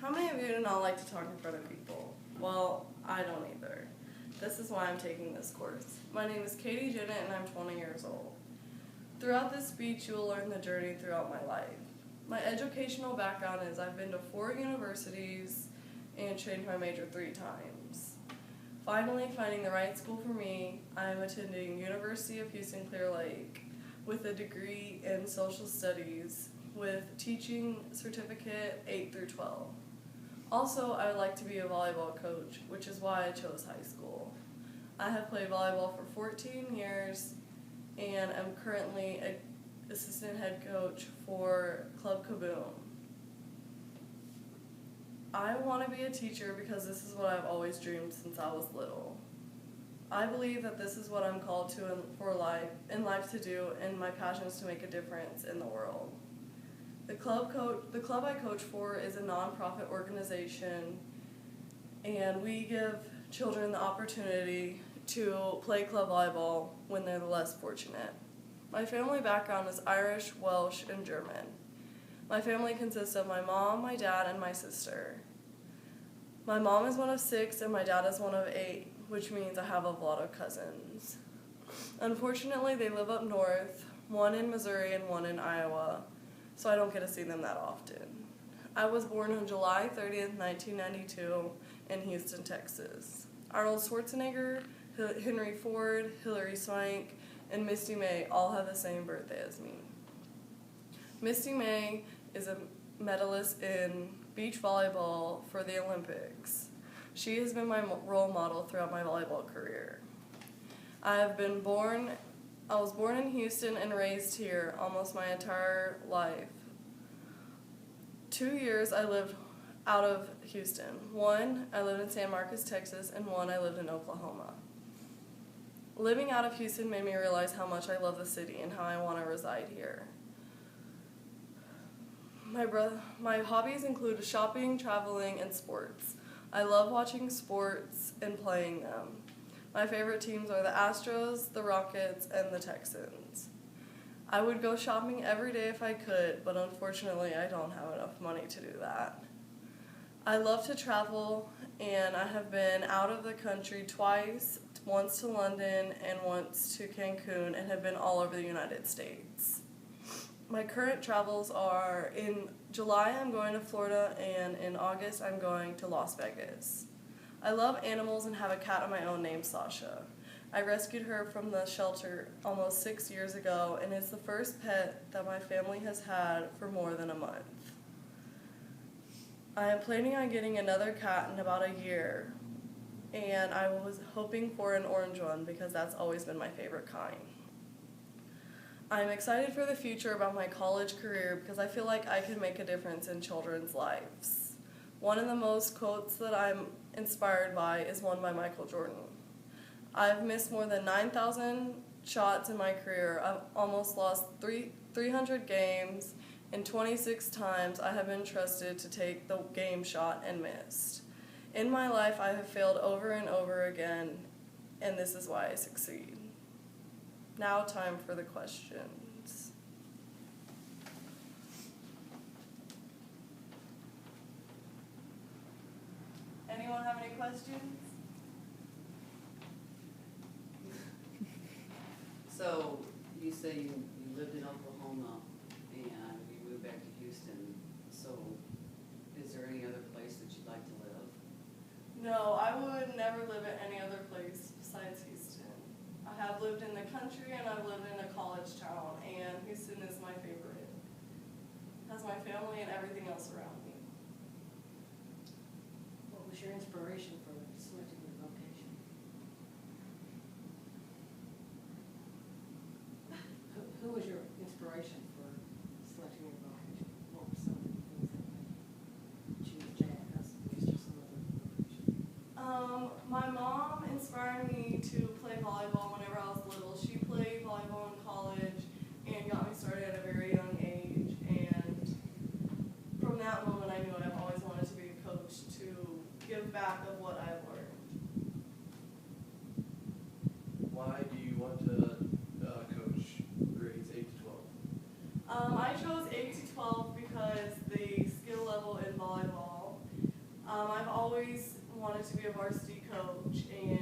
How many of you do not like to talk in front of people? Well, I don't either. This is why I'm taking this course. My name is Katie Jennett and I'm 20 years old. Throughout this speech, you will learn the journey throughout my life. My educational background is I've been to 4 universities and changed my major 3 times. Finally, finding the right school for me, I am attending University of Houston Clear Lake with a degree in social studies with teaching certificate 8 through 12. Also, I would like to be a volleyball coach, which is why I chose high school. I have played volleyball for 14 years and am currently an assistant head coach for Club Kaboom. I want to be a teacher because this is what I've always dreamed since I was little. I believe that this is what I'm called to in life to do, and my passion is to make a difference in the world. The club I coach for is a nonprofit organization, and we give children the opportunity to play club volleyball when they're the less fortunate. My family background is Irish, Welsh, and German. My family consists of my mom, my dad, and my sister. My mom is one of 6 and my dad is one of 8, which means I have a lot of cousins. Unfortunately, they live up north, one in Missouri and one in Iowa, so I don't get to see them that often. I was born on July 30th, 1992 in Houston, Texas. Arnold Schwarzenegger, Henry Ford, Hilary Swank, and Misty May all have the same birthday as me. Misty May is a medalist in beach volleyball for the Olympics. She has been my role model throughout my volleyball career. I was born in Houston and raised here almost my entire life. 2 years I lived out of Houston. 1, I lived in San Marcos, Texas, and 1, I lived in Oklahoma. Living out of Houston made me realize how much I love the city and how I want to reside here. My hobbies include shopping, traveling, and sports. I love watching sports and playing them. My favorite teams are the Astros, the Rockets, and the Texans. I would go shopping every day if I could, but unfortunately I don't have enough money to do that. I love to travel, and I have been out of the country twice, once to London and once to Cancun, and have been all over the United States. My current travels are, in July I'm going to Florida, and in August I'm going to Las Vegas. I love animals and have a cat of my own named Sasha. I rescued her from the shelter almost 6 years ago, and it's the first pet that my family has had for more than a month. I am planning on getting another cat in about a year, and I was hoping for an orange one because that's always been my favorite kind. I'm excited for the future about my college career because I feel like I can make a difference in children's lives. One of the most quotes that I'm inspired by is one by Michael Jordan. I've missed more than 9,000 shots in my career. I've almost lost 300 games, and 26 times I have been trusted to take the game shot and missed. In my life, I have failed over and over again, and this is why I succeed. Now, time for the questions. Anyone have any questions? So, you say you lived in Oklahoma and you moved back to Houston. So, is there any other place that you'd like to live? No, I would never live at any other place besides Houston. I have lived in the country and I've lived in a college town, and Houston is my favorite. It has my family and everything else around me. What was your inspiration for selecting your vocation? Who was your inspiration for selecting your vocation? What were some of the things that made you choose jazz as opposed to some other vocation? My mom inspired me to play volleyball whenever I was little. She played volleyball in college and got me started at a very young age. And from that moment, I knew I've always wanted to be a coach to give back of what I've learned. Why do you want to coach grades 8 to 12? to be a varsity coach, and